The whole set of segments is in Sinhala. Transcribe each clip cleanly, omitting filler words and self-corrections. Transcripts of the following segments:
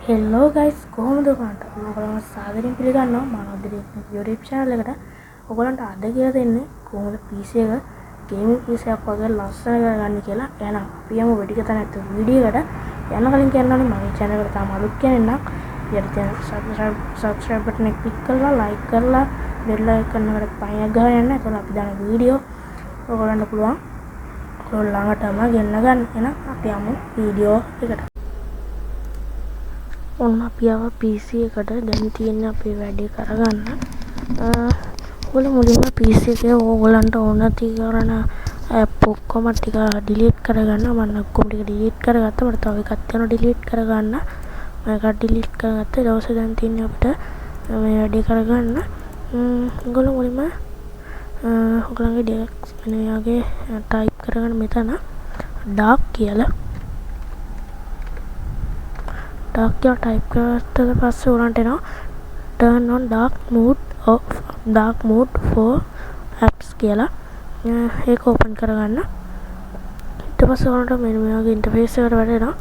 හෙල්ලෝ ගයිස් කොහොමද ඔයාලට ඔයගොල්ලෝ සාදරයෙන් පිළිගන්නවා මානවදිරේ YouTube channel එකට. ඔයගොල්ලන්ට අද කියලා දෙන්නේ කොහොමද PC එක ගේමින් PC එකක් වගේ ලස්සන කරගන්න කියලා. එහෙනම් අපි යමු වෙඩි කතා නැත්නම් වීඩියෝ එකට යන්න කලින් කියන්න ඕනේ මගේ channel එකට තාම අලුත් කෙනෙක් නම් ඊට channel subscribe button එක click කරලා like කරලා bell icon එකට පයින් ගහලා යන්න. එතකොට අපි දාන වීඩියෝ ඔයගොල්ලන්ට පුළුවන් ඔයගොල්ලෝ ළඟටම ගෙන්න ගන්න. එහෙනම් අපි යමු වීඩියෝ එකට. ඔන්න අපි ආව PC එකට. දැන් තියෙන්නේ අපේ වැඩේ කරගන්න. ඔයගොල්ලෝ මුලින්ම PC එකේ ඕගොල්ලන්ට ඕන තියන ඇප් ඔක්කොම ටික delete කරගන්න. මම ඔක්කොම ටික delete කරගත්තා. මට තව එකක් තියෙනවා delete කරගන්න. මම එකක් delete කරගත්තා. ඊට පස්සේ දැන් තියෙන්නේ අපිට මේ වැඩේ කරගන්න. ඔයගොල්ලෝ මුලින්ම ඔයගොල්ලන්ගේ device මෙයාගේ type කරගන්න මෙතන dark කියලා dark කියලා type කරලා පස්සේ උරන්ට එනවා turn on dark mode for apps කියලා. ඒක open කරගන්න. ඊට පස්සේ උරන්ට මෙන්න මේ වගේ interface එකකට වැටෙනවා.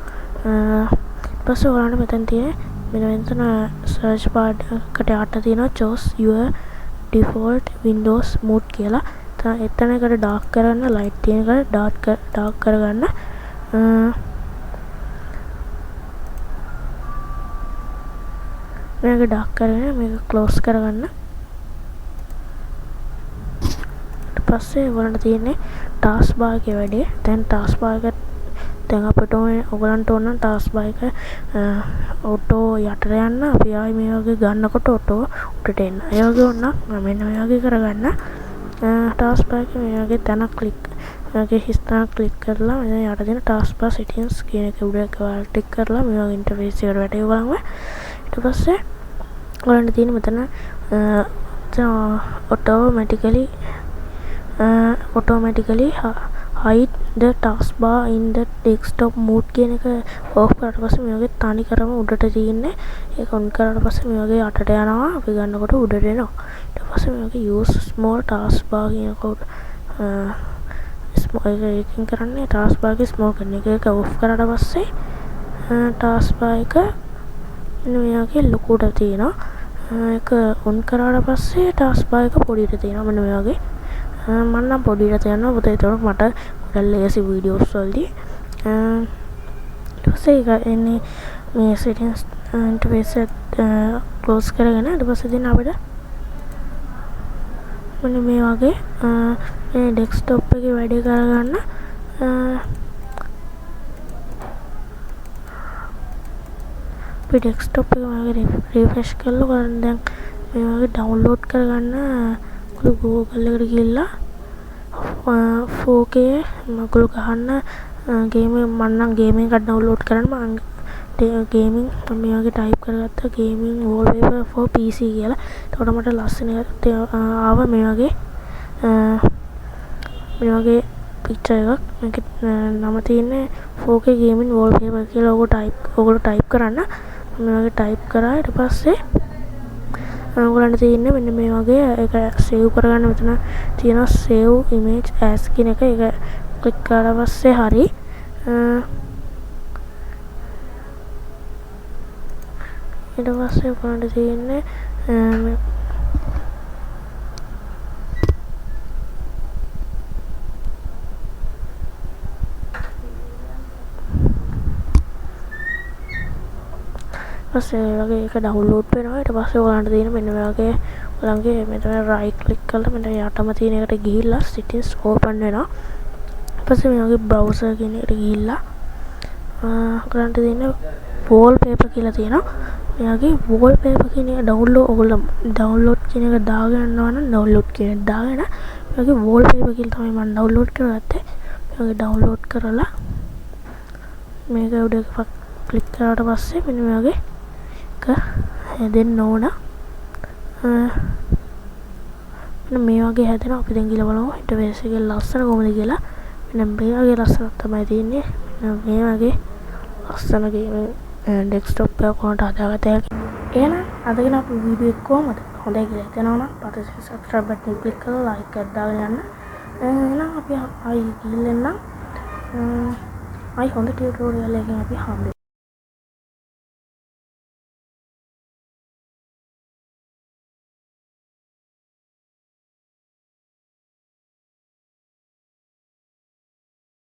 ඊට පස්සේ උරන්ට මෙතන තියෙන මෙන්න මෙතන search bar එකට යට තියෙනවා choose your default windows mode කියලා. එතන එකට dark කරගන්න, light තියෙන එකට dark කරගන්න. මේක ඩාක් කරගෙන මේක ක්ලෝස් කරගන්න. ඊට පස්සේ ඔයගලන්ට තියෙන්නේ ටාස්ක් බාර් එකේ වැඩේ. දැන් ටාස්ක් බාර් එක දැන් අපිට ඔයගලන්ට ඕන නම් ටාස්ක් බාර් එක ඔටෝ යටට යන්න. අපි ආයි මේ වගේ ගන්නකොට ඔටෝ උඩට එන්න. ඒ වගේ වුණා මෙන්න මේ වගේ කරගන්න. ටාස්ක් බාර් එකේ මේ වගේ තැන ක්ලික් මේකේ හිස්තන ක්ලික් කරලා මෙතන යට තියෙන ටාස්ක් බාර් settings කියන එක උඩ ක්ලික් කරලා මේ වගේ ඉන්ටර්ෆේස් එකට වැටේ බලන්න. ඊට පස්සේ ඔයාලට තියෙන මෙතන automatically hide the taskbar in the desktop mode කියන එක off කරලා පස්සේ මේ වගේ තනි කරම උඩට තියෙන්නේ. ඒක on කරලා පස්සේ මේ වගේ යටට යනවා. අපි ගන්නකොට උඩට එනවා. ඊට පස්සේ මේ වගේ use small taskbar කියන කොට small එකකින් කරන්නේ taskbar එක small කරන එක. ඒක off කරලා පස්සේ taskbar එක මෙන්න වගේ ලොකුට තියෙනවා. ඒක on කරාට පස්සේ task bar එක පොඩියට තියෙනවා. මෙන්න මේ වගේ. මම නම් පොඩියට තියනවා. පුතේ ඒක මට ගොඩක් ලේසි වීඩියෝස් වලදී. ඊට පස්සේ ඒක එන්නේ මේ settings interface එක close කරගෙන ඊට පස්සේ දින අපිට මෙන්න මේ වගේ මේ desktop එකේ වැඩේ කරගන්න desktop එක වගේ refresh කරලා බලන්න. දැන් මේ වගේ download කරගන්න Google එකට ගිහලා 4K මගුල් ගහන්න gaming මම නම් gaming එකක් download කරන්න මම gaming මේ වගේ type කරගත්තා gaming wallpaper for PC කියලා. එතකොට මට ලස්සන ආව මේ වගේ picture එකක්. මේකේ නම තියෙන්නේ 4K gaming wallpaper කියලා. ඔයගොල්ලෝ type කරන්න. මේ වගේ type කරා ඊට පස්සේ ඔයගොල්ලන්ට තියෙන්නේ මෙන්න මේ වගේ ඒක save කරගන්න. මෙතන තියෙනවා save image as කියන එක. ඒක click කරලා පස්සේ හරි ඊට පස්සේ ඔයගොල්ලන්ට තියෙන්නේ පස්සේ වගේ ඒක ඩවුන්ලෝඩ් වෙනවා. ඊට පස්සේ ඔයාලන්ට තියෙන මෙන්න මේ වගේ ඔයාලගේ මෙතන right click කරලා මෙතන යටම තියෙන එකට ගිහිල්ලා settings open වෙනවා. ඊට පස්සේ මේ වගේ browser කියන එකට ගිහිල්ලා ඔයාලන්ට තියෙන wallpaper කියලා තියෙනවා. මේ වගේ wallpaper කියන එක download කියන එක දාගෙන යනවා නම් download කියන එක දාගෙන මේ වගේ wallpaper කියලා තමයි මම download කරගත්තේ. මේ වගේ download කරලා මේක උඩ click කරාට පස්සේ මෙන්න මේ වගේ හැදෙන්න ඕන. මේ වගේ හැදෙනවා. අපි දැන් ගිහලා බලමු ඉන්ටර්ෆේස් එකේ ලස්සන කොහොමද කියලා. මෙන්න මේ වගේ ලස්සනක් තමයි තියෙන්නේ. මේ වගේ ලස්සන ගේමින් ඩෙස්ක්ටොප් එක කොහොමද හදාගත්තේ. එහෙනම් අදගෙන අපි වීඩියෝ එක කොහොමද හොඳයි කියලා හිතනවා නම් පස්සේ subscribe button click කරලා like එකක් දාගෙන යන්න. එහෙනම් අපි ආයි ගිහින් ආයි හොඳ ටියුටෝරියල් එකකින් අපි හම්බෙමු.